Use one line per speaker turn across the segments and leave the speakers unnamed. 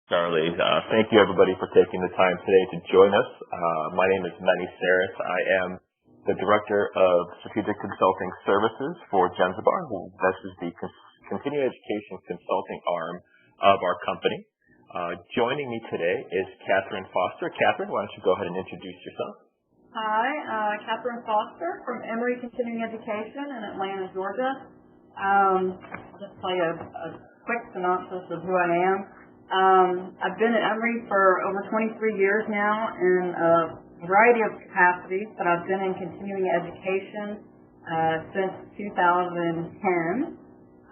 Charlie, thank you everybody for taking the time today to join us. My name is Manny Saris. I am the Director of Strategic Consulting Services for Jenzabar. This is the continuing education consulting arm of our company. Joining me today is Katharine Foster. Katharine, why don't you go ahead and introduce yourself?
Hi, Katharine Foster from Emory Continuing Education in Atlanta, Georgia. Just play a quick synopsis of who I am. I've been at Emory for over 23 years now in a variety of capacities, but I've been in continuing education since 2010,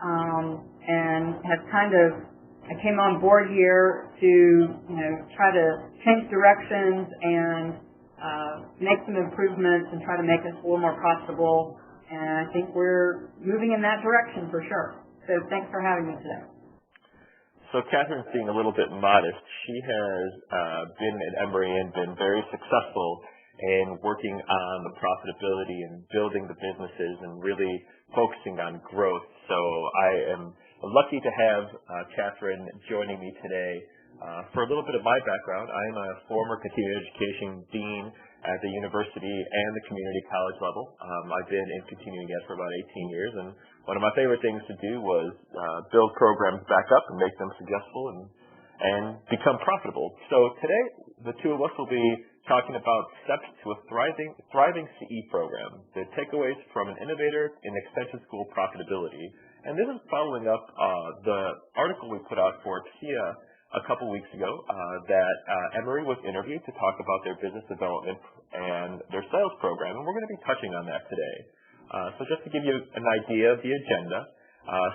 and have I came on board here to try to change directions and make some improvements and try to make us a little more profitable, and I think we're moving in that direction for sure. So thanks for having me today.
So Katharine's being a little bit modest. She has been at Emory and been very successful in working on the profitability and building the businesses and really focusing on growth. So I am lucky to have Katharine joining me today. For a little bit of my background, I am a former continuing education dean at the university and the community college level. I've been in continuing ed for about 18 years, and one of my favorite things to do was build programs back up and make them successful and become profitable. So today, the two of us will be talking about steps to a thriving CE program, the takeaways from an innovator in extension school profitability. And this is following up the article we put out for KIA a couple weeks ago that Emory was interviewed to talk about their business development and their sales program, and we're going to be touching on that today. So just to give you an idea of the agenda,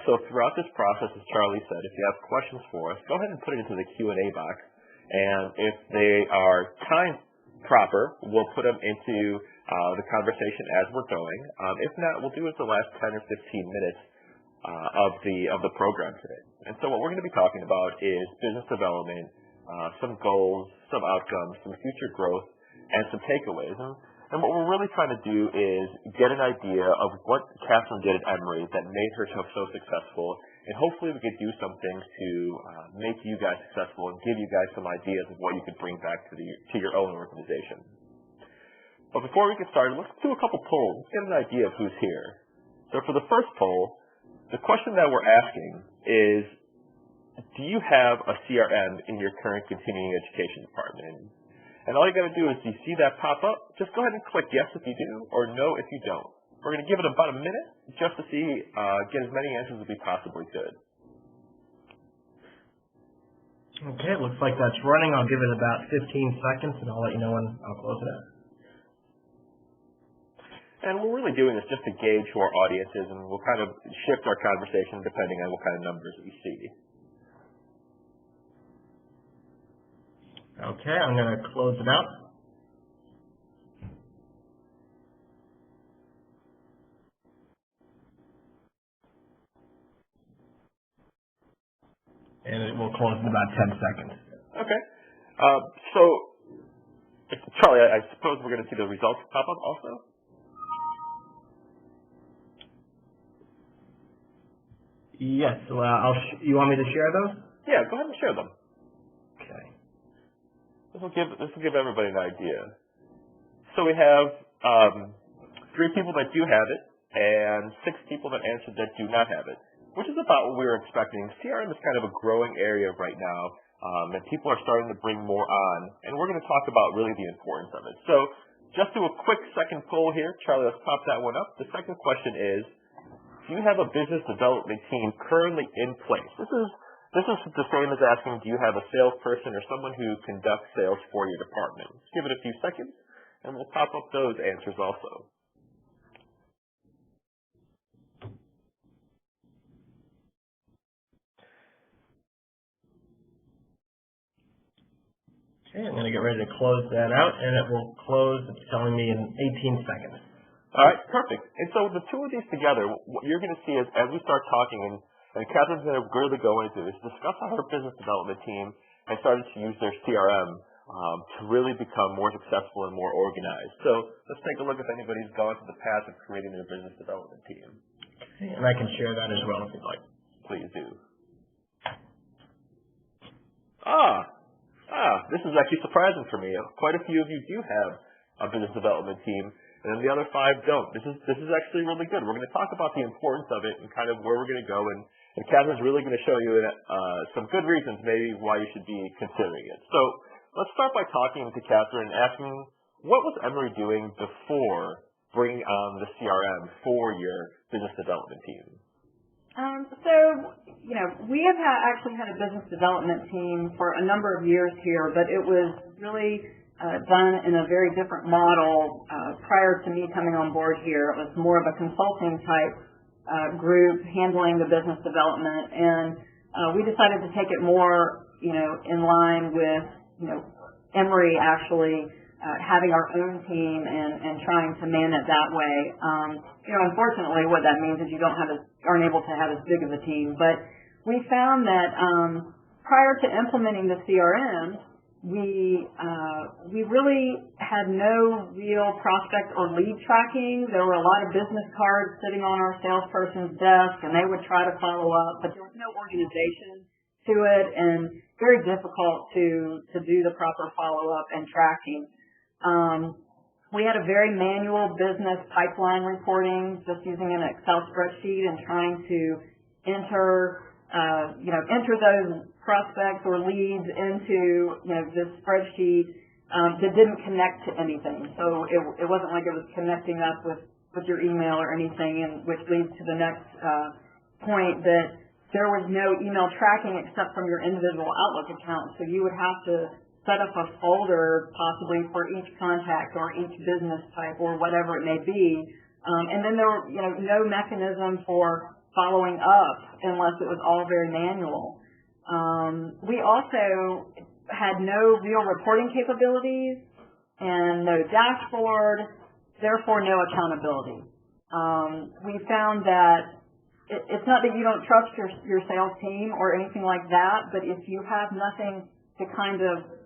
so throughout this process, as Charlie said, if you have questions for us, go ahead and put it into the Q&A box, and if they are time proper, we'll put them into the conversation as we're going. If not, we'll do it the last 10 or 15 minutes of the program today. And so what we're going to be talking about is business development, some goals, some outcomes, some future growth, and some takeaways. And what we're really trying to do is get an idea of what Katharine did at Emory that made her so successful, and hopefully we could do some things to make you guys successful and give you guys some ideas of what you could bring back to your own organization. But before we get started, let's do a couple polls. Let's get an idea of who's here. So for the first poll, the question that we're asking is, do you have a CRM in your current continuing education department? And all you got to do is, you see that pop up, just go ahead and click yes if you do, or no if you don't. We're going to give it about a minute just to see, get as many answers as we possibly could.
Okay, it looks like that's running. I'll give it about 15 seconds, and I'll let you know when I'll close it out.
And what we're really doing is just to gauge who our audience is, and we'll kind of shift our conversation depending on what kind of numbers we see.
Okay, I'm going to close it out. And it will close in about 10 seconds.
Okay. So, Charlie, I suppose we're going to see the results pop up also?
Yes. You want me to share those?
Yeah, go ahead and share them.
Okay.
This will give everybody an idea. So we have 3 people that do have it and 6 people that answered that do not have it, which is about what we were expecting. CRM is kind of a growing area right now, and people are starting to bring more on, and we're going to talk about really the importance of it. So just do a quick second poll here. Charlie, let's pop that one up. The second question is, do you have a business development team currently in place? This is the same as asking, do you have a salesperson or someone who conducts sales for your department? Let's give it a few seconds, and we'll pop up those answers also.
Okay, I'm going to get ready to close that out, and it will close, it's telling me, in 18 seconds.
All right, perfect. And so the two of these together, what you're going to see is, as we start talking, and Katharine's going to really go into this, discuss how her business development team has started to use their CRM to really become more successful and more organized. So let's take a look if anybody's gone through the path of creating their business development team.
Okay, and I can share that as well if you'd like.
Please do. This is actually surprising for me. Quite a few of you do have a business development team, and then the other 5 don't. This is actually really good. We're going to talk about the importance of it and kind of where we're going to go, and Katharine's really going to show you some good reasons maybe why you should be considering it. So let's start by talking to Katharine and asking, what was Emory doing before bringing on the CRM for your business development team?
We have actually had a business development team for a number of years here, but it was really done in a very different model prior to me coming on board here. It was more of a consulting type group handling the business development, and we decided to take it more, in line with, Emory actually having our own team and trying to man it that way. Unfortunately, what that means is you aren't able to have as big of a team. But we found that prior to implementing the CRM, we really had no real prospect or lead tracking. There were a lot of business cards sitting on our salesperson's desk, and they would try to follow up, but there was no organization to it, and very difficult to do the proper follow-up and tracking. We had a very manual business pipeline reporting, just using an Excel spreadsheet and trying to enter those prospects or leads into, this spreadsheet that didn't connect to anything. So it wasn't like it was connecting up with your email or anything, and which leads to the next point that there was no email tracking except from your individual Outlook account. So you would have to set up a folder possibly for each contact or each business type or whatever it may be. And then there were, no mechanism for following up unless it was all very manual. We also had no real reporting capabilities and no dashboard, therefore no accountability. We found that it's not that you don't trust your sales team or anything like that, but if you have nothing to kind of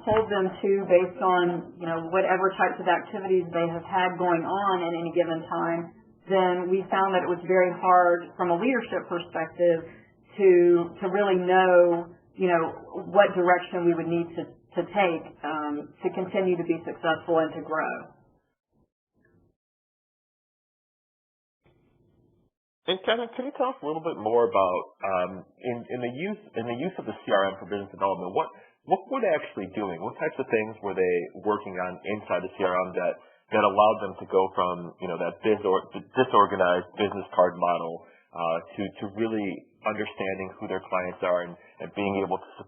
hold them to based on, whatever types of activities they have had going on at any given time, then we found that it was very hard from a leadership perspective to really know, what direction we would need to take to continue to be successful and to grow.
And Katharine, can you tell us a little bit more about in the use of the CRM for business development? What were they actually doing? What types of things were they working on inside the CRM that allowed them to go from that disorganized business card model to really understanding who their clients are and being able to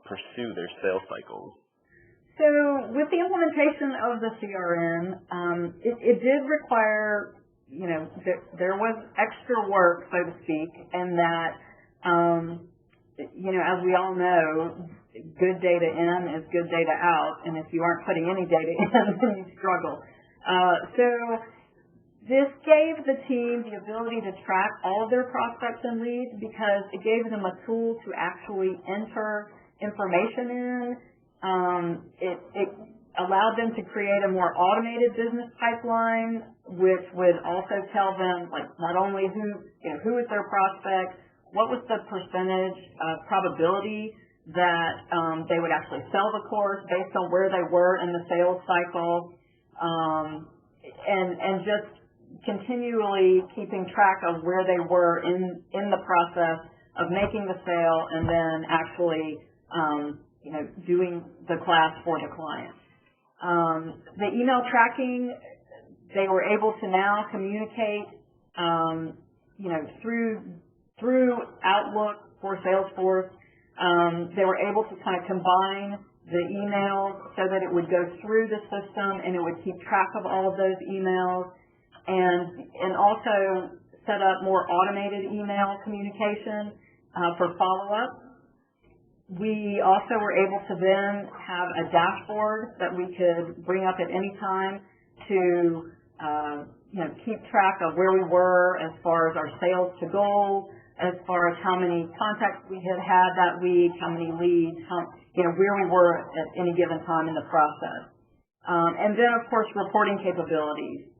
pursue their sales cycles?
So with the implementation of the CRM, it did require there was extra work, so to speak, and that as we all know, good data in is good data out, and if you aren't putting any data in, then you struggle. So this gave the team the ability to track all of their prospects and leads because it gave them a tool to actually enter information in. It allowed them to create a more automated business pipeline, which would also tell them, not only who is their prospect, what was the percentage probability that they would actually sell the course based on where they were in the sales cycle, and just continually keeping track of where they were in the process of making the sale and then actually doing the class for the client. The email tracking, they were able to now communicate, through Outlook for Salesforce. They were able to kind of combine the emails so that it would go through the system and it would keep track of all of those emails, and also set up more automated email communication for follow-up. We also were able to then have a dashboard that we could bring up at any time to keep track of where we were as far as our sales to goal, as far as how many contacts we had that week, how many leads, where we were at any given time in the process. And then, of course, reporting capabilities.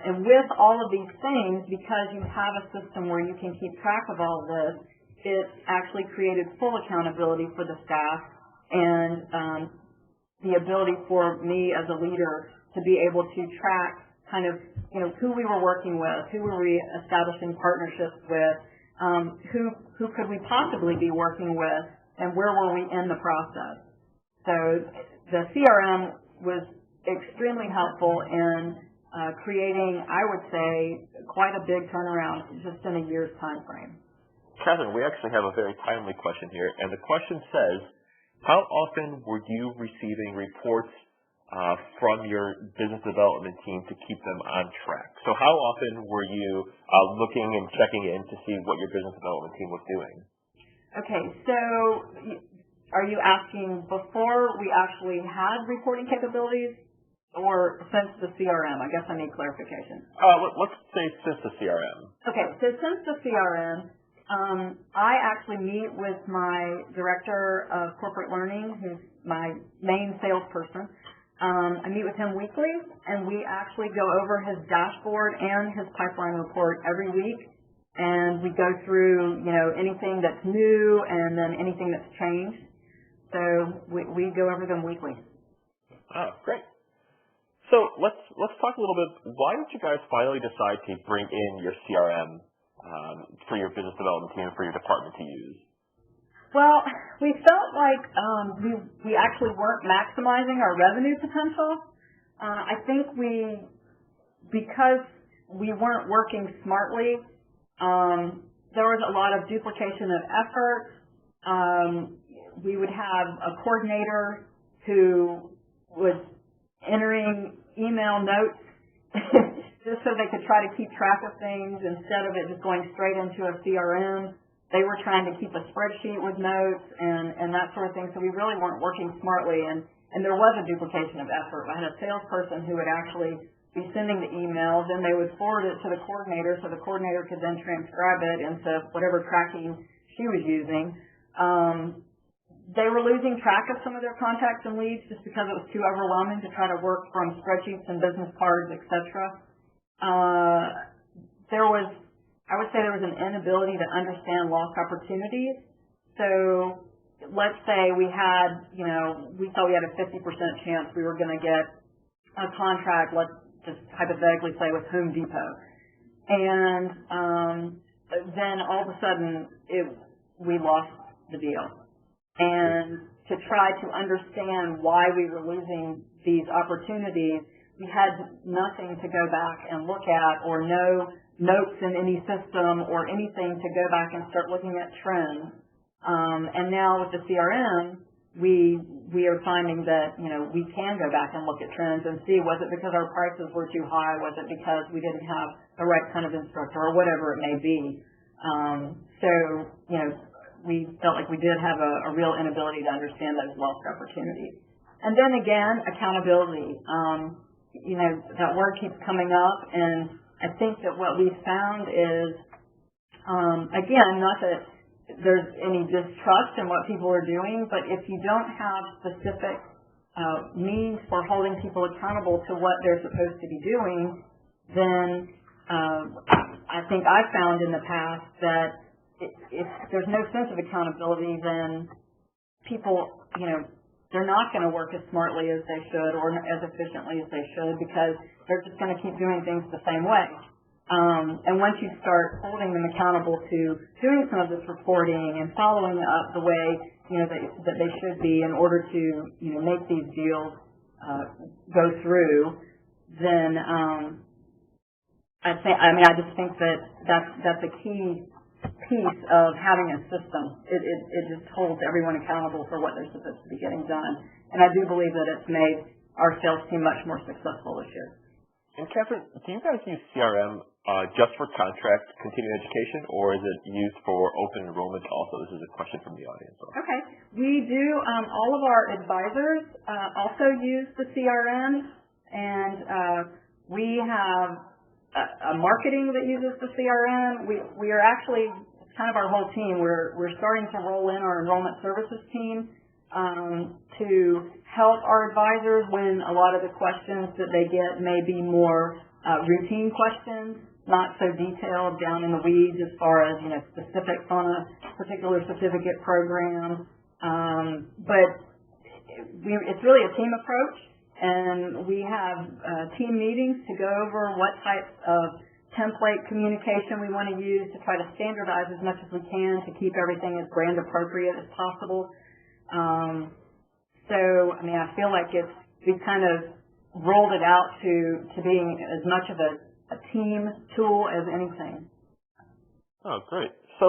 And with all of these things, because you have a system where you can keep track of all of this, it actually created full accountability for the staff and the ability for me as a leader to be able to track kind of, who we were working with, who were we establishing partnerships with, who could we possibly be working with, and where were we in the process. So the CRM was extremely helpful in creating, I would say, quite a big turnaround just in a year's time frame.
Katharine, we actually have a very timely question here, and the question says, how often were you receiving reports from your business development team to keep them on track? So how often were you looking and checking in to see what your business development team was doing?
Okay, so are you asking before we actually had reporting capabilities or since the CRM? I guess I need clarification.
Let's say since the CRM.
Okay, so since the CRM, I actually meet with my director of corporate learning, who's my main salesperson. I meet with him weekly, and we actually go over his dashboard and his pipeline report every week, and we go through, anything that's new and then anything that's changed. So we go over them weekly.
Oh, great. So let's talk a little bit. Why did you guys finally decide to bring in your CRM for your business development team and for your department to use?
Well, we felt like we actually weren't maximizing our revenue potential. I think because we weren't working smartly, there was a lot of duplication of effort. We would have a coordinator who was entering email notes just so they could try to keep track of things instead of it just going straight into a CRM. They were trying to keep a spreadsheet with notes and that sort of thing, so we really weren't working smartly, and there was a duplication of effort. I had a salesperson who would actually be sending the email, then they would forward it to the coordinator so the coordinator could then transcribe it into whatever tracking she was using. They were losing track of some of their contacts and leads just because it was too overwhelming to try to work from spreadsheets and business cards, etc. I would say there was an inability to understand lost opportunities. So let's say we had, we thought we had a 50% chance we were going to get a contract, let's just hypothetically say with Home Depot. And then all of a sudden we lost the deal. And to try to understand why we were losing these opportunities, we had nothing to go back and look at, or no notes in any system or anything to go back and start looking at trends. And now with the CRM, we are finding that, we can go back and look at trends and see, was it because our prices were too high? Was it because we didn't have the right kind of instructor, or whatever it may be? We felt like we did have a real inability to understand those lost opportunities. And then again, accountability. That word keeps coming up, and I think that what we found is, again, not that there's any distrust in what people are doing, but if you don't have specific means for holding people accountable to what they're supposed to be doing, then I think I've found in the past that if there's no sense of accountability, then people, they're not going to work as smartly as they should or as efficiently as they should, because they're just going to keep doing things the same way. And once you start holding them accountable to doing some of this reporting and following up the way that they should be in order to make these deals go through, then I just think that that's a key piece of having a system. It just holds everyone accountable for what they're supposed to be getting done. And I do believe that it's made our sales team much more successful this year.
And Katharine, do you guys use CRM just for contract continuing education, or is it used for open enrollment also? This is a question from the audience.
Okay. We do, all of our advisors also use the CRM, and we have a marketing that uses the CRM. We are actually, kind of our whole team, we're starting to roll in our enrollment services team to help our advisors when a lot of the questions that they get may be more routine questions not so detailed down in the weeds as far as, specifics on a particular certificate program. But it's really a team approach, and we have team meetings to go over what types of template communication we want to use to try to standardize as much as we can to keep everything as brand appropriate as possible. I feel like we've kind of rolled it out to being as much of a team tool as anything.
Oh, great. So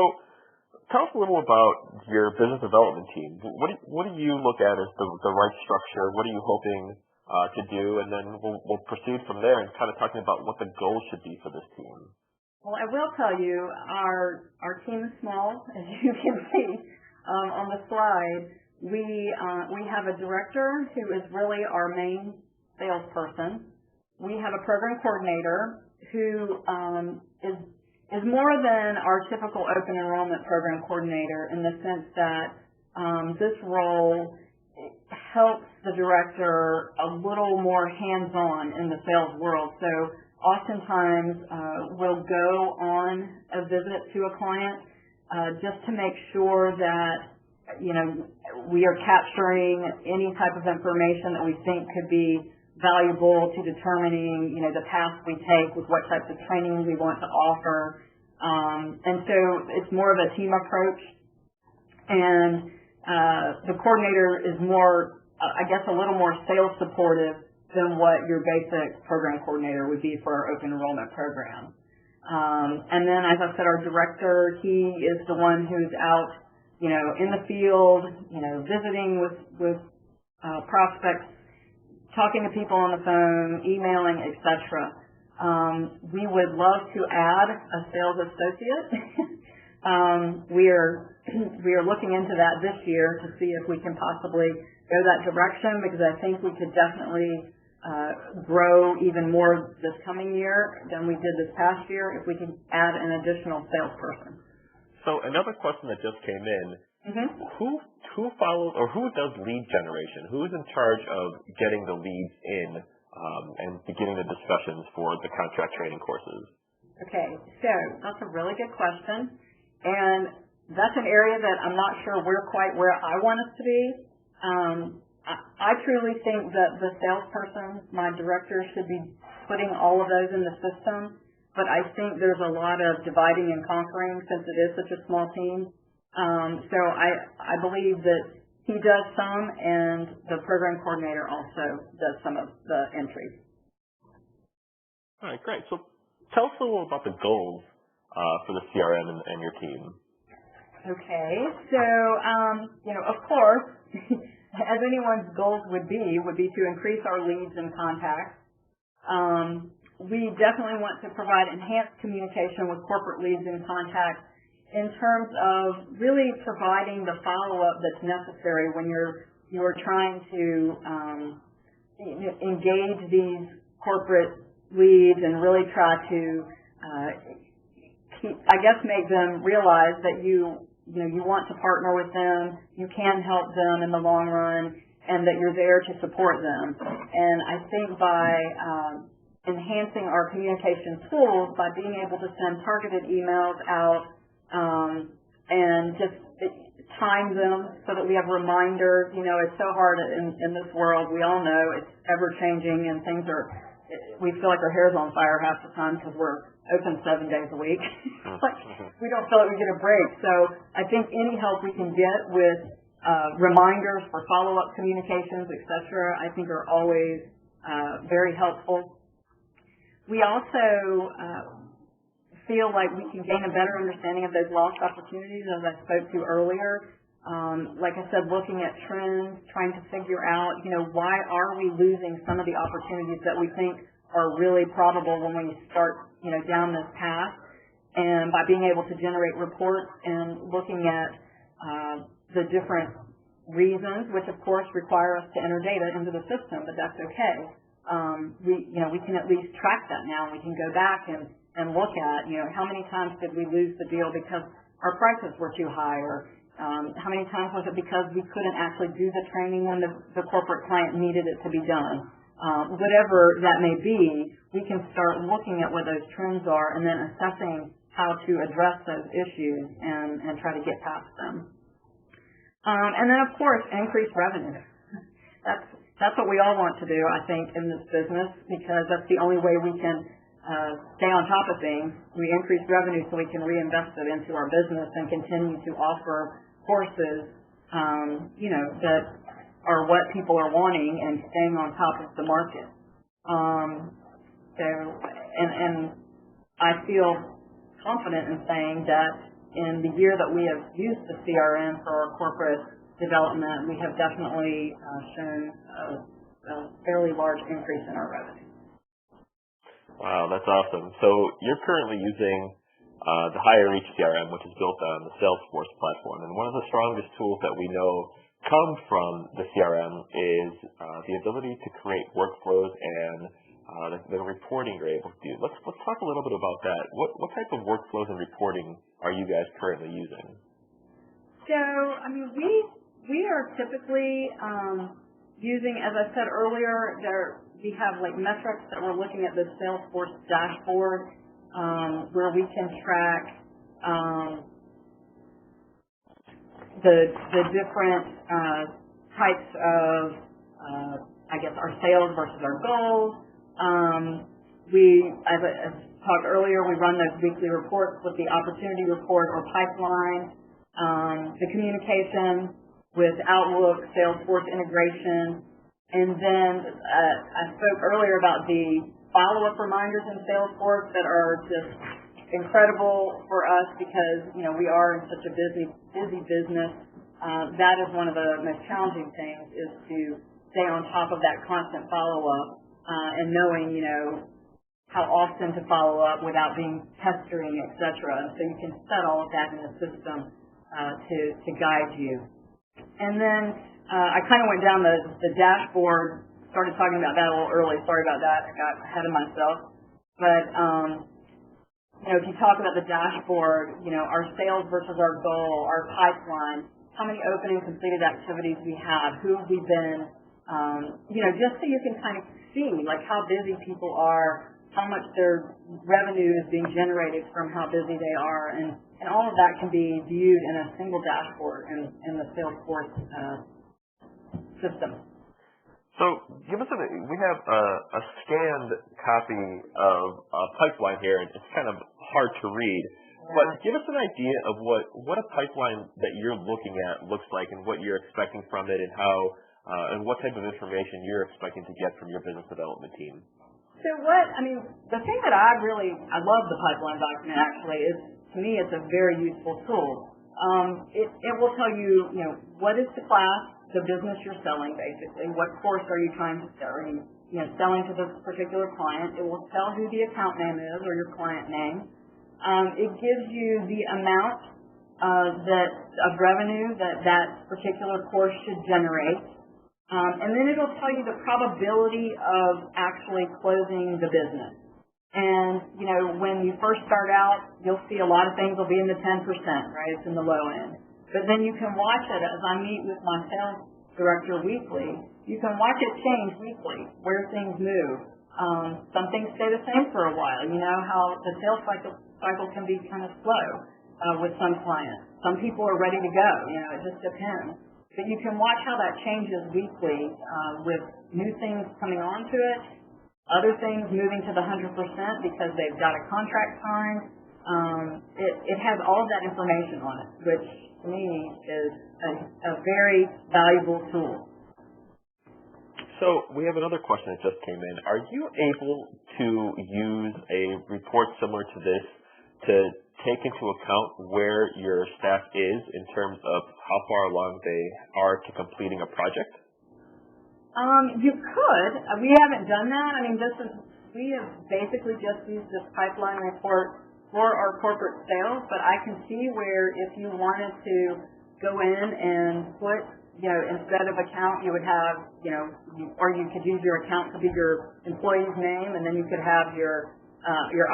tell us a little about your business development team. What do you look at as the right structure? What are you hoping to do? And then we'll proceed from there and kind of talking about what the goals should be for this team.
Well, I will tell you, our team is small, as you can see on the slide. We have a director who is really our main salesperson. We have a program coordinator who is more than our typical open enrollment program coordinator in the sense that this role helps the director a little more hands-on in the sales world. So oftentimes we'll go on a visit to a client just to make sure that we are capturing any type of information that we think could be valuable to determining, the path we take with what types of training we want to offer. And so it's more of a team approach. And the coordinator is more, a little more sales supportive than what your basic program coordinator would be for our open enrollment program. And then, as I said, our director, he is the one who's out, in the field, visiting with prospects, talking to people on the phone, emailing, etc. We would love to add a sales associate. We are looking into that this year to see if we can possibly go that direction, because I think we could definitely grow even more this coming year than we did this past year if we can add an additional salesperson.
So another question that just came in, who follows or who does lead generation? Who is in charge of getting the leads in and beginning the discussions for the contract training courses?
Okay, so that's a really good question. And that's an area that I'm not sure we're quite where I want us to be. I truly think that the salesperson, my director, should be putting all of those in the system. But I think there's a lot of dividing and conquering since it is such a small team. So I believe that he does some, and the program coordinator also does some of the entries.
All right, great. So tell us a little about the goals for the CRM and your team.
Okay, so, of course, as anyone's goals would be to increase our leads and contacts. We definitely want to provide enhanced communication with corporate leads and contacts in terms of really providing the follow-up that's necessary when you're trying to engage these corporate leads and really try to make them realize that you want to partner with them, you can help them in the long run, and that you're there to support them. And I think by enhancing our communication tools, by being able to send targeted emails out and just time them so that we have reminders. It's so hard in this world. We all know it's ever-changing, and we feel like our hair's on fire half the time because we're open 7 days a week. We don't feel like we get a break. So I think any help we can get with reminders for follow-up communications, etc., I think are always very helpful. We also feel like we can gain a better understanding of those lost opportunities, as I spoke to earlier. Like I said, looking at trends, trying to figure out, why are we losing some of the opportunities that we think are really probable when we start, down this path. And by being able to generate reports and looking at the different reasons, which of course require us to enter data into the system, but that's okay. We can at least track that now. We can go back and look at, how many times did we lose the deal because our prices were too high, or how many times was it because we couldn't actually do the training when the corporate client needed it to be done. whatever that may be, we can start looking at what those trends are and then assessing how to address those issues and try to get past them. And then, of course, increase revenue. That's what we all want to do, I think, in this business, because that's the only way we can stay on top of things. We increase revenue so we can reinvest it into our business and continue to offer courses, that are what people are wanting and staying on top of the market. And I feel confident in saying that in the year that we have used the CRM for our corporate development, we have definitely shown a fairly large increase in our revenue.
Wow, that's awesome. So you're currently using the Higher Reach CRM, which is built on the Salesforce platform. And one of the strongest tools that we know come from the CRM is the ability to create workflows and the reporting you're able to do. Let's talk a little bit about that. What type of workflows and reporting are you guys currently using?
So, we are typically using, as I said earlier, we have like metrics that we're looking at the Salesforce dashboard where we can track the different types of, our sales versus our goals. As I talked earlier, we run those weekly reports with the opportunity report or pipeline, the communication with Outlook, Salesforce integration, and then I spoke earlier about the follow-up reminders in Salesforce that are just incredible for us because, we are in such a busy business. That is one of the most challenging things is to stay on top of that constant follow-up and knowing, how often to follow up without being pestering, et cetera. And so you can set all of that in the system to guide you. And then I kind of went down the dashboard, started talking about that a little early. Sorry about that. I got ahead of myself. But, if you talk about the dashboard, our sales versus our goal, our pipeline, how many open and completed activities we have, who have we been, just so you can kind of see, like, how busy people are, how much their revenue is being generated from how busy they are, and all of that can be viewed in a single dashboard in the Salesforce system.
So we have a scanned copy of a pipeline here, and it's kind of hard to read. Yeah. But give us an idea of what a pipeline that you're looking at looks like and what you're expecting from it and how and what type of information you're expecting to get from your business development team.
So the thing that I love the pipeline document actually is, to me, it's a very useful tool. It will tell you, what is the class, the business you're selling, basically. What course are you trying to sell? Are you, selling to this particular client? It will tell who the account name is or your client name. It gives you the amount of revenue that particular course should generate. And then it'll tell you the probability of actually closing the business. And, when you first start out, you'll see a lot of things will be in the 10%, right? It's in the low end. But then you can watch it as I meet with my sales director weekly. You can watch it change weekly, where things move. Some things stay the same for a while. You know how the sales cycle can be kind of slow with some clients. Some people are ready to go. It just depends. But you can watch how that changes weekly with new things coming onto it, other things moving to the 100% because they've got a contract signed. It has all of that information on it, which to me is a very valuable tool.
So we have another question that just came in. Are you able to use a report similar to this to take into account where your staff is in terms of how far along they are to completing a project?
You could. We haven't done that. We have basically just used this pipeline report for our corporate sales, but I can see where if you wanted to go in and put, instead of account, you would have, or you could use your account to be your employee's name, and then you could have your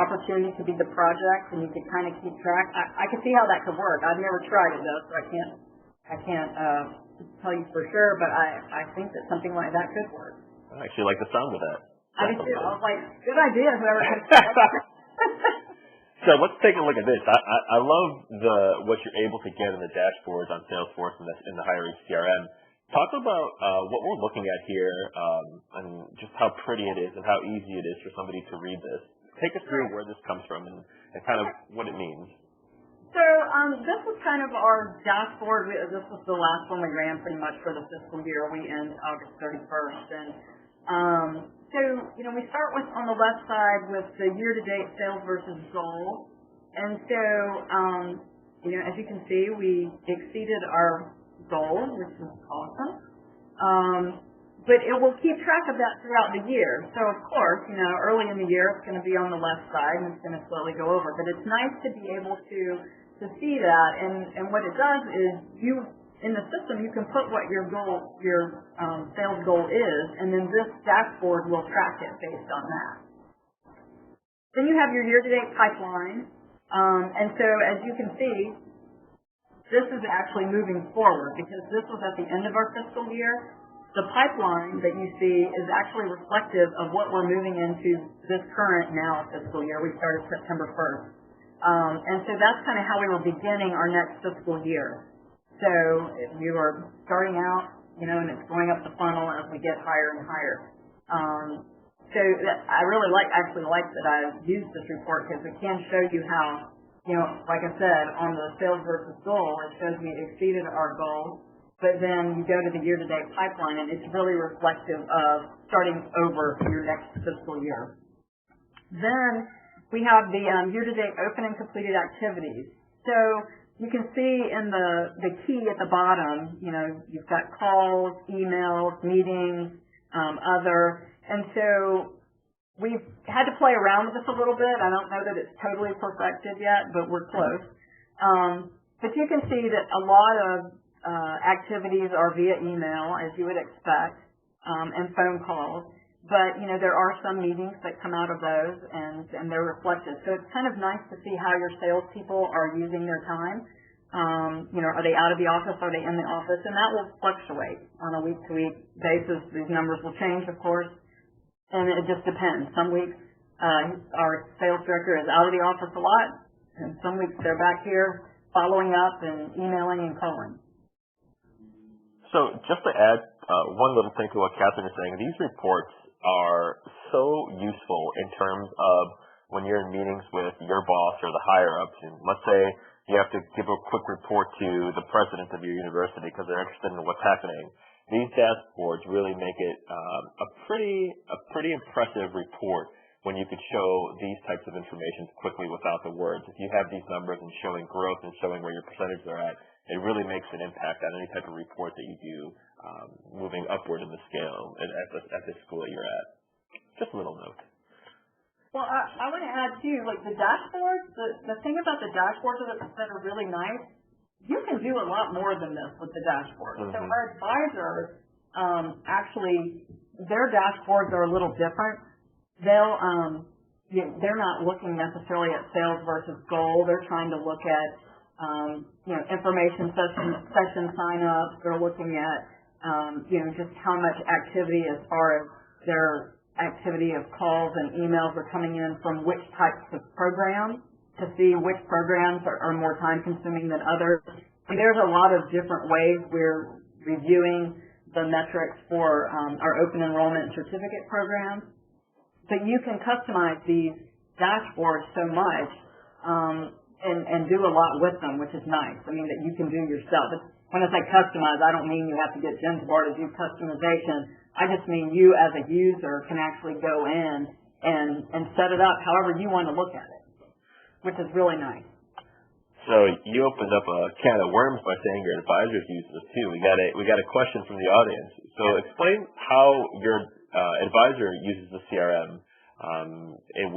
opportunity to be the project, and you could kind of keep track. I can see how that could work. I've never tried it though, so I can't tell you for sure, but I think that something like that could work.
I actually like the sound of that.
I did too. I was like, good idea, whoever has
So let's take a look at this. I love what you're able to get in the dashboards on Salesforce and in the HireReach CRM. Talk about what we're looking at here and just how pretty it is and how easy it is for somebody to read this. Take us through where this comes from and kind of what it means.
So this was kind of our dashboard. This was the last one we ran pretty much for the fiscal year. We end August 31st. And so, we start with on the left side with the year-to-date sales versus goal. And so, as you can see, we exceeded our goal, which is awesome. But it will keep track of that throughout the year. So, of course, early in the year, it's going to be on the left side, and it's going to slowly go over. But it's nice to be able to see that. And what it does is in the system, you can put what your goal, your sales goal is, and then this dashboard will track it based on that. Then you have your year-to-date pipeline. And so, as you can see, this is actually moving forward because this was at the end of our fiscal year. The pipeline that you see is actually reflective of what we're moving into this current now fiscal year. We started September 1st. And so that's kind of how we were beginning our next fiscal year. So if you are starting out, and it's going up the funnel as we get higher and higher. So I really like that I used this report because it can show you how, like I said, on the sales versus goal, it shows we exceeded our goal. But then you go to the year-to-date pipeline, and it's really reflective of starting over your next fiscal year. Then we have the year-to-date open and completed activities. So you can see in the key at the bottom, you've got calls, emails, meetings, other. And so we've had to play around with this a little bit. I don't know that it's totally perfected yet, but we're close. But you can see that a lot of activities are via email, as you would expect, and phone calls. But, there are some meetings that come out of those, and they're reflected. So it's kind of nice to see how your salespeople are using their time. Are they out of the office? Are they in the office? And that will fluctuate on a week-to-week basis. These numbers will change, of course, and it just depends. Some weeks our sales director is out of the office a lot, and some weeks they're back here following up and emailing and calling.
So just to add one little thing to what Katharine is saying, these reports are so useful in terms of when you're in meetings with your boss or the higher-ups. And let's say you have to give a quick report to the president of your university because they're interested in what's happening. These dashboards really make it a pretty impressive report when you could show these types of information quickly without the words. If you have these numbers and showing growth and showing where your percentages are at, it really makes an impact on any type of report that you do moving upward in the scale at the school that you're at. Just a little note.
Well, I want to add, too, like the dashboards, the thing about the dashboards that are really nice, you can do a lot more than this with the dashboard. Mm-hmm. So our advisors, actually, their dashboards are a little different. They're not looking necessarily at sales versus goal. They're trying to look at information session sign-ups. They're looking at, just how much activity as far as their activity of calls and emails are coming in from which types of programs to see which programs are more time-consuming than others. And there's a lot of different ways we're reviewing the metrics for our open enrollment and certificate programs. But you can customize these dashboards so much and do a lot with them, which is nice. I mean, that you can do yourself. When I say customize, I don't mean you have to get Jenzabar to do customization. I just mean you as a user can actually go in and set it up however you want to look at it, which is really nice.
So you opened up a can of worms by saying your advisors use this too. We got a question from the audience. So explain how your advisor uses the CRM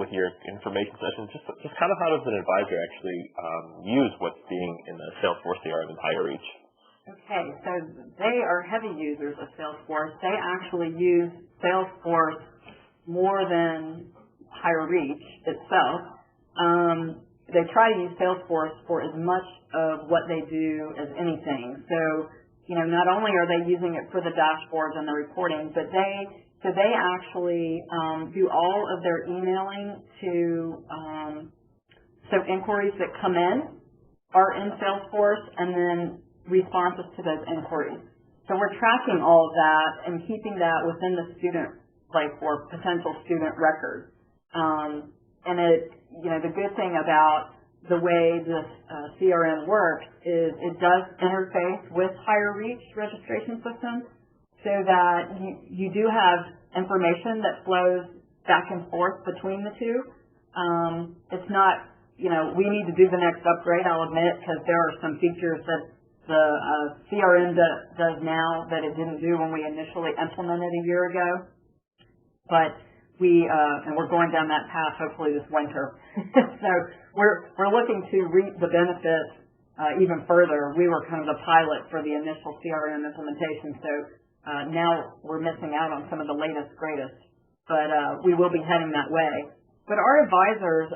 with your information sessions. Just kind of how does an advisor actually use what's being in the Salesforce CRM and HireReach?
Okay, so they are heavy users of Salesforce. They actually use Salesforce more than HireReach itself. They try to use Salesforce for as much of what they do as anything. So, not only are they using it for the dashboards and the reporting, but they So they actually do all of their emailing to so inquiries that come in are in Salesforce, and then responses to those inquiries. So we're tracking all of that and keeping that within the student, like for potential student records. And it, the good thing about the way this CRM works is it does interface with higher reach registration systems, so that you do have information that flows back and forth between the two. It's not, we need to do the next upgrade, I'll admit, because there are some features that the CRM does now that it didn't do when we initially implemented a year ago. But and we're going down that path hopefully this winter. So we're looking to reap the benefits even further. We were kind of the pilot for the initial CRM implementation, so now we're missing out on some of the latest, greatest. But we will be heading that way. But our advisors,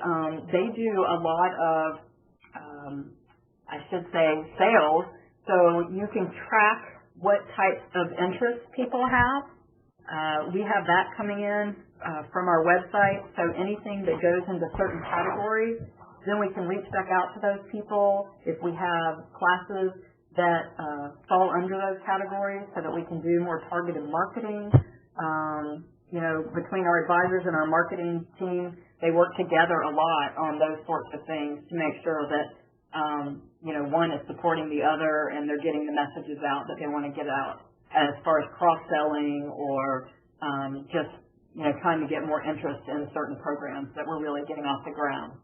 they do a lot of, I should say, sales. So you can track what types of interests people have. We have that coming in from our website. So anything that goes into certain categories, then we can reach back out to those people if we have classes that fall under those categories, so that we can do more targeted marketing. Between our advisors and our marketing team, they work together a lot on those sorts of things to make sure that one is supporting the other and they're getting the messages out that they want to get out, as far as cross-selling or just trying to get more interest in certain programs that we're really getting off the ground.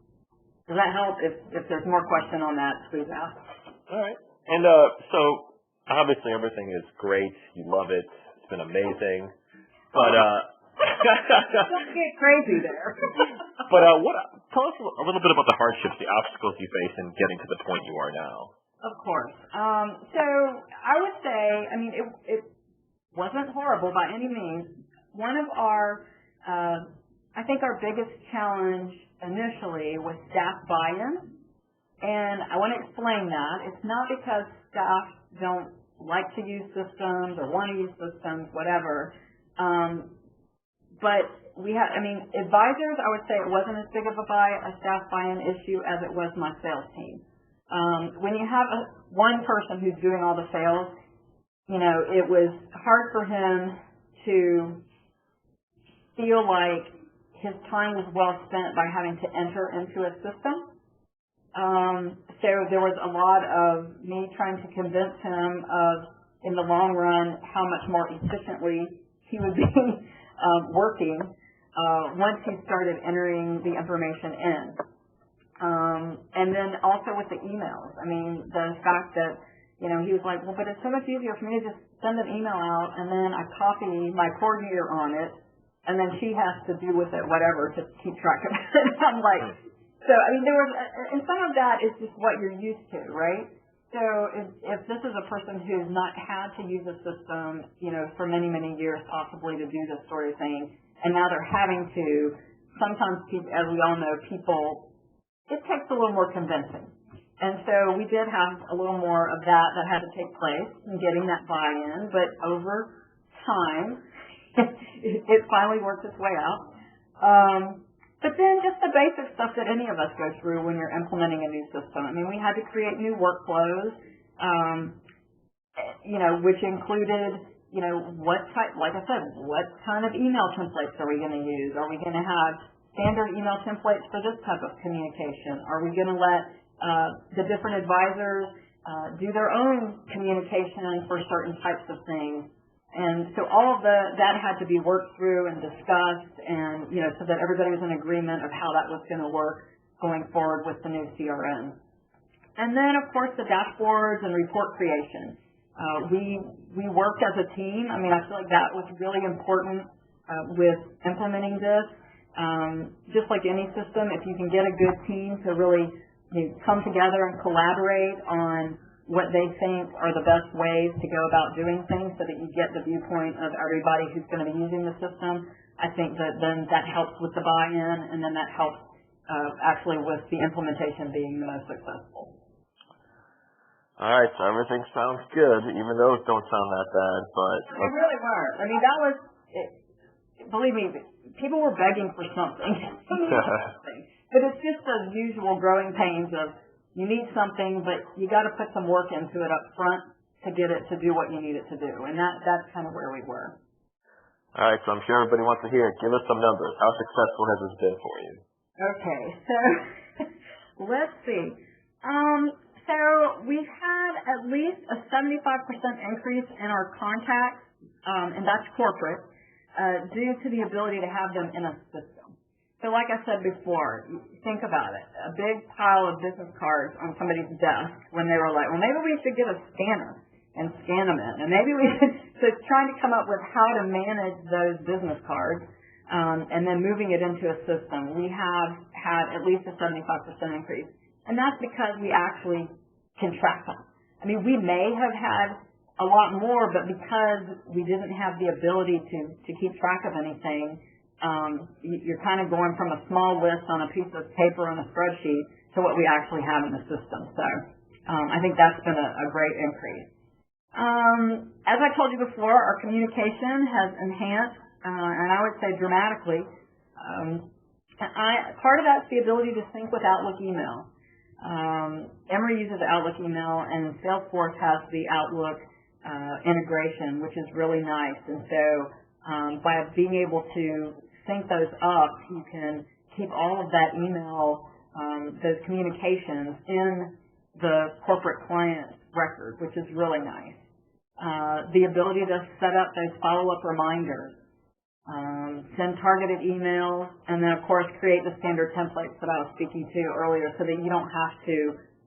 Does that help? If there's more question on that, please ask.
All right. And so obviously everything is great. You love it. It's been amazing. But
don't get crazy there.
But tell us a little bit about the hardships, the obstacles you face in getting to the point you are now.
Of course. So I would say, it wasn't horrible by any means. One of our, I think our biggest challenge initially was staff buy-in. And I want to explain that. It's not because staff don't like to use systems or want to use systems, whatever. But we had, advisors, I would say it wasn't as big of a staff buy-in issue as it was my sales team. When you have one person who's doing all the sales, it was hard for him to feel like his time was well spent by having to enter into a system. So there was a lot of me trying to convince him of, in the long run, how much more efficiently he would be working once he started entering the information in. And then also with the emails. The fact that, he was like, well, but it's so much easier for me to just send an email out and then I copy my coordinator on it and then she has to do with it whatever to keep track of it. I'm like, so, there was, and some of that is just what you're used to, right? So if this is a person who's not had to use a system, for many, many years possibly to do this sort of thing, and now they're having to, sometimes, as we all know, people, it takes a little more convincing. And so we did have a little more of that had to take place in getting that buy-in, but over time, it finally worked its way out. But then just the basic stuff that any of us go through when you're implementing a new system. We had to create new workflows, which included, what type, like I said, what kind of email templates are we going to use? Are we going to have standard email templates for this type of communication? Are we going to let the different advisors do their own communication for certain types of things? And so all of that had to be worked through and discussed, and so that everybody was in agreement of how that was going to work going forward with the new CRM. And then, of course, the dashboards and report creation. We worked as a team. I feel like that was really important with implementing this. Just like any system, if you can get a good team to really come together and collaborate on what they think are the best ways to go about doing things so that you get the viewpoint of everybody who's going to be using the system, I think that then that helps with the buy-in, and then that helps actually with the implementation being the most successful.
All right, so everything sounds good, even though it don't sound that bad, but...
They really weren't. That was... believe me, people were begging for something. But it's just the usual growing pains of you need something, but you got to put some work into it up front to get it to do what you need it to do. And that's kind of where we were.
All right, so I'm sure everybody wants to hear it. Give us some numbers. How successful has this been for you?
Okay, so let's see. So we've had at least a 75% increase in our contacts, and that's corporate, due to the ability to have them in a system. So like I said before, think about it. A big pile of business cards on somebody's desk when they were like, well, maybe we should get a scanner and scan them in. And maybe we should, so trying to come up with how to manage those business cards and then moving it into a system. We have had at least a 75% increase. And that's because we actually can track them. I mean, we may have had a lot more, but because we didn't have the ability to keep track of anything, you're kind of going from a small list on a piece of paper on a spreadsheet to what we actually have in the system. So I think that's been a great increase. As I told you before, our communication has enhanced, and I would say dramatically. Part of that's the ability to sync with Outlook email. Emory uses Outlook email, and Salesforce has the Outlook integration, which is really nice. And so by being able to sync those up, you can keep all of that email, those communications in the corporate client record, which is really nice. The ability to set up those follow-up reminders, send targeted emails, and then, of course, create the standard templates that I was speaking to earlier so that you don't have to,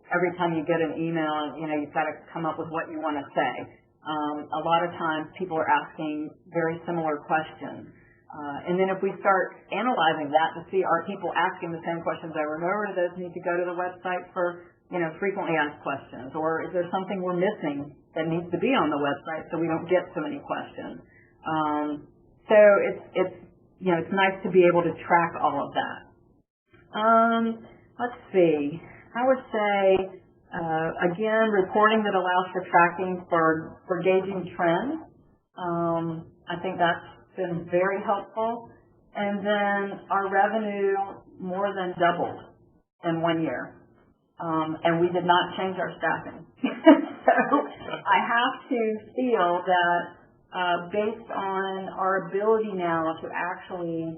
every time you get an email, you've got to come up with what you want to say. A lot of times people are asking very similar questions. And then if we start analyzing that to see are people asking the same questions over and over, do those need to go to the website for, frequently asked questions? Or is there something we're missing that needs to be on the website so we don't get so many questions? So it's nice to be able to track all of that. Let's see. I would say, again, reporting that allows for tracking for gauging trends. I think that's been very helpful. And then our revenue more than doubled in 1 year. And we did not change our staffing. So I have to feel that based on our ability now to actually,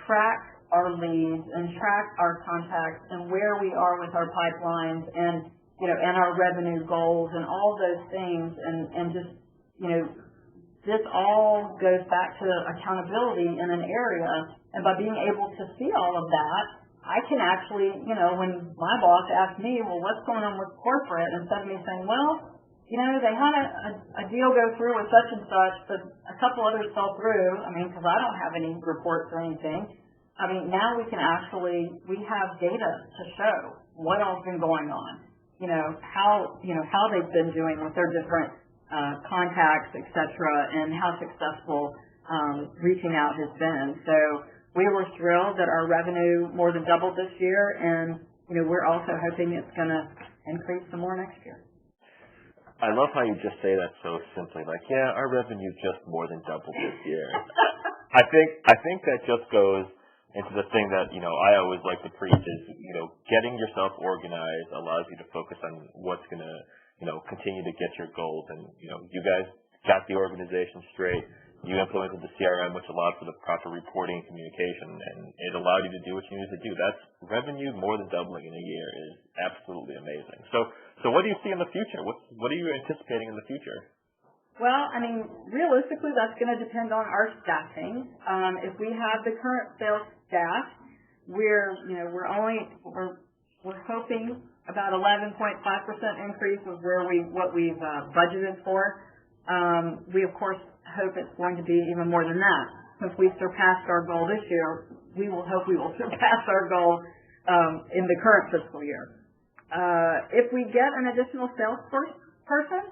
track our leads and track our contacts and where we are with our pipelines and, and our revenue goals and all those things and just, this all goes back to accountability in an area, and by being able to see all of that, I can actually, when my boss asks me, well, what's going on with corporate, instead of me saying, well, they had a deal go through with such and such, but a couple others fell through, because I don't have any reports or anything. Now we can actually, we have data to show what all's been going on, how they've been doing with their different contacts, etc., and how successful reaching out has been. So we were thrilled that our revenue more than doubled this year, and we're also hoping it's going to increase some more next year.
I love how you just say that so simply, like, yeah, our revenue just more than doubled this year. I think that just goes into the thing that I always like to preach is getting yourself organized allows you to focus on what's going to continue to get your goals. And, you guys got the organization straight. You implemented the CRM, which allowed for the proper reporting and communication, and it allowed you to do what you needed to do. That's revenue more than doubling in a year is absolutely amazing. So what do you see in the future? What are you anticipating in the future?
Well, realistically, that's going to depend on our staffing. If we have the current sales staff, we're hoping about 11.5% increase of what we've budgeted for. We of course hope it's going to be even more than that. If we surpassed our goal this year, we will surpass our goal in the current fiscal year. If we get an additional person,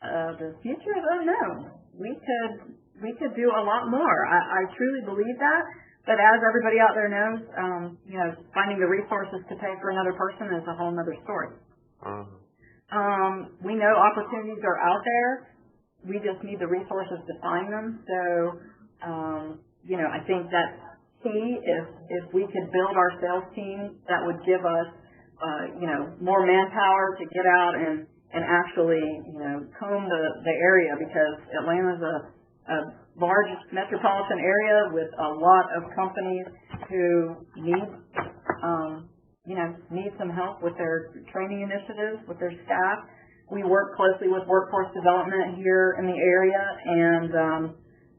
the future is unknown. We could do a lot more. I truly believe that. But as everybody out there knows, finding the resources to pay for another person is a whole other story. We know opportunities are out there. we just need the resources to find them. So, I think that's key. If we could build our sales team, that would give us, more manpower to get out and actually, comb the area, because Atlanta's a large metropolitan area with a lot of companies who need some help with their training initiatives, with their staff. We work closely with workforce development here in the area, and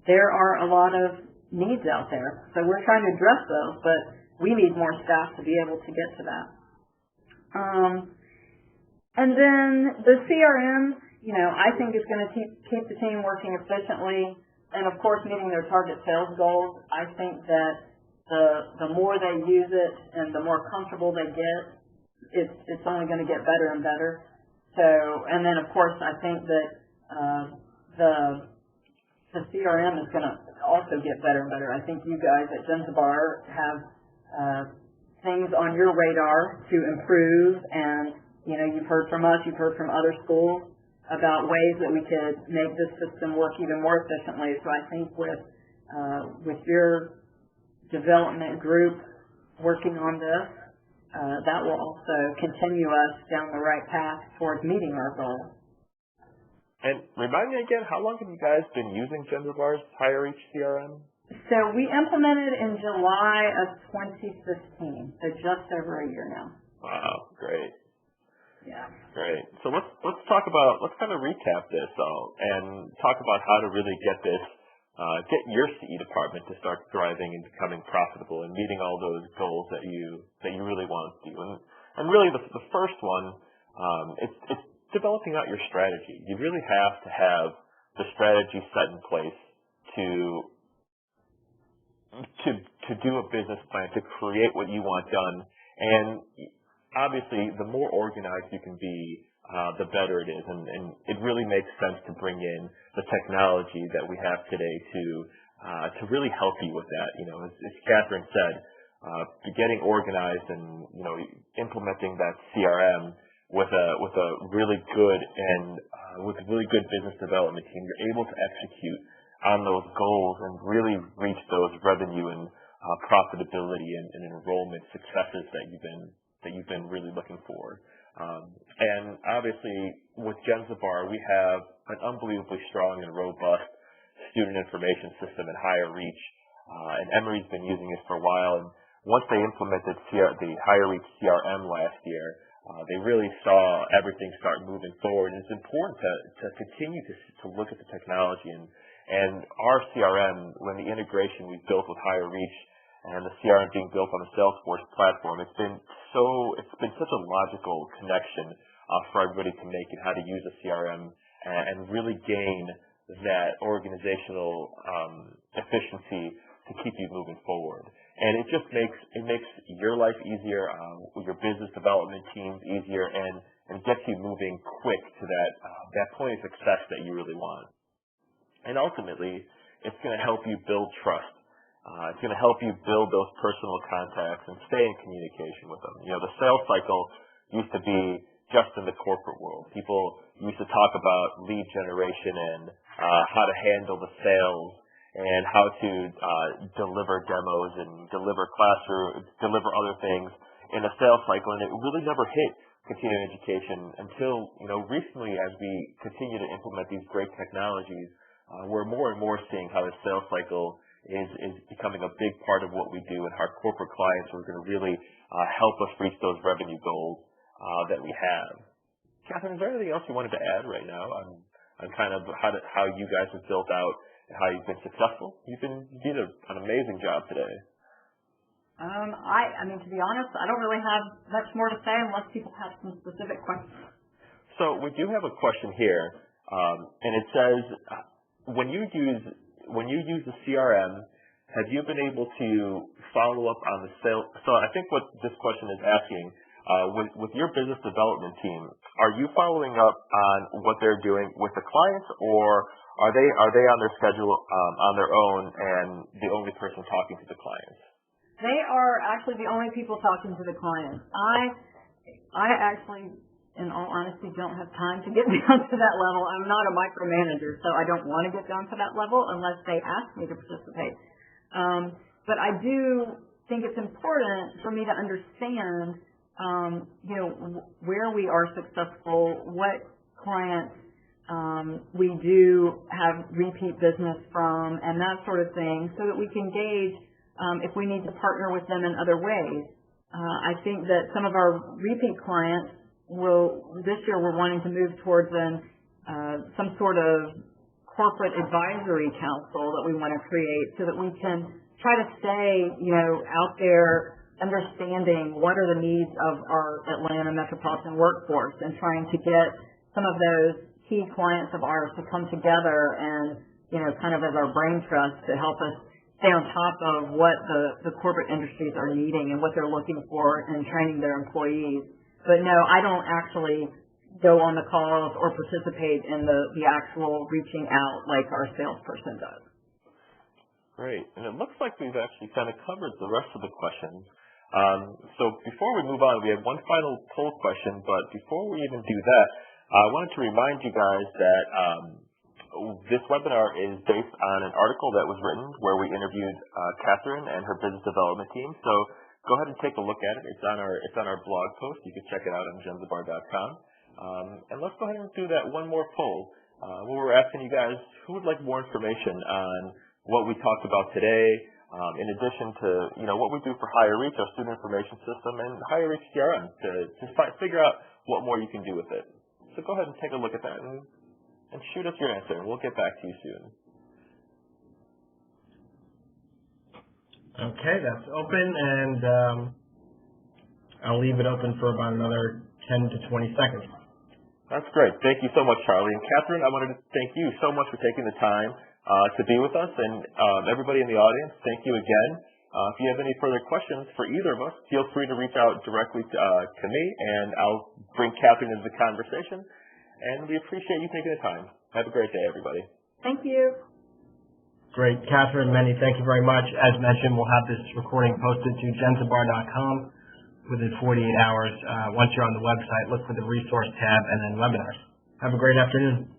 there are a lot of needs out there. So we're trying to address those, but we need more staff to be able to get to that. And then the CRM, I think is going to keep the team working efficiently, and of course meeting their target sales goals. I think that the more they use it and the more comfortable they get, it's only going to get better and better. So, and then of course I think that the CRM is going to also get better and better. I think you guys at Jenzabar have things on your radar to improve, and you've heard from us, you've heard from other schools about ways that we could make this system work even more efficiently. So I think with your development group working on this, that will also continue us down the right path towards meeting our goal.
And remind me again, how long have you guys been using Jenzabar's Higher Reach CRM?
So we implemented in July of 2015, so just over a year now.
Wow, great.
Yeah.
Great. So let's kind of recap this all and talk about how to really get your CE department to start thriving and becoming profitable and meeting all those goals that you really want to do. And really the first one, it's developing out your strategy. You really have to have the strategy set in place to do a business plan, to create what you want done. And obviously, the more organized you can be, the better it is. And it really makes sense to bring in the technology that we have today to really help you with that. As Katharine said, getting organized and implementing that CRM with a really good with a really good business development team, you're able to execute on those goals and really reach those revenue and profitability and enrollment successes that you've been really looking for. And obviously, with Jenzabar, we have an unbelievably strong and robust student information system at Higher Reach, and Emory's been using it for a while. And once they implemented the Higher Reach CRM last year, they really saw everything start moving forward. And it's important to continue to look at the technology and our CRM, when the integration we've built with Higher Reach and the CRM being built on the Salesforce platform, it's been such a logical connection for everybody to make it, how to use a CRM and really gain that organizational efficiency to keep you moving forward. And it just makes your life easier, your business development teams easier, and gets you moving quick to that point of success that you really want. And ultimately, it's going to help you build trust. It's going to help you build those personal contacts and stay in communication with them. The sales cycle used to be just in the corporate world. People used to talk about lead generation and how to handle the sales and how to deliver demos and deliver classrooms, deliver other things in a sales cycle, and it really never hit continuing education until recently, as we continue to implement these great technologies. We're more and more seeing how the sales cycle is becoming a big part of what we do, and our corporate clients are going to really help us reach those revenue goals that we have. Katharine, is there anything else you wanted to add right now on kind of how you guys have built out and how you've been successful? You did an amazing job today.
I mean, to be honest, I don't really have much more to say unless people have some specific questions.
So we do have a question here, and it says, when you use the CRM, have you been able to follow up on the sale? So I think what this question is asking, with your business development team, are you following up on what they're doing with the clients, or are they on their schedule on their own and the only person talking to the clients?
They are actually the only people talking to the clients. I actually in all honesty, don't have time to get down to that level. I'm not a micromanager, so I don't want to get down to that level unless they ask me to participate. But I do think it's important for me to understand, where we are successful, what clients we do have repeat business from, and that sort of thing, so that we can gauge if we need to partner with them in other ways. I think that some of our repeat clients this year we're wanting to move towards some sort of corporate advisory council that we want to create so that we can try to stay, out there understanding what are the needs of our Atlanta metropolitan workforce and trying to get some of those key clients of ours to come together and, kind of as our brain trust to help us stay on top of what the corporate industries are needing and what they're looking for in training their employees. But no, I don't actually go on the calls or participate in the actual reaching out like our salesperson does.
Great. And it looks like we've actually kind of covered the rest of the questions. So before we move on, we have one final poll question, but before we even do that, I wanted to remind you guys that this webinar is based on an article that was written where we interviewed Katharine and her business development team. So go ahead and take a look at it. It's on our blog post. You can check it out on jenzabar.com. And let's go ahead and do that one more poll. Where we're asking you guys who would like more information on what we talked about today, in addition to what we do for Higher Reach, our student information system, and Higher Reach CRM to figure out what more you can do with it. So go ahead and take a look at that and shoot us your answer, and we'll get back to you soon.
Okay, that's open, and I'll leave it open for about another 10 to 20 seconds.
That's great. Thank you so much, Charlie. And Katharine, I wanted to thank you so much for taking the time to be with us, and everybody in the audience, thank you again. If you have any further questions for either of us, feel free to reach out directly to me, and I'll bring Katharine into the conversation. And we appreciate you taking the time. Have a great day, everybody.
Thank you.
Great. Katharine, Manny, thank you very much. As mentioned, we'll have this recording posted to jenzabar.com within 48 hours. Once you're on the website, look for the resource tab and then webinars. Have a great afternoon.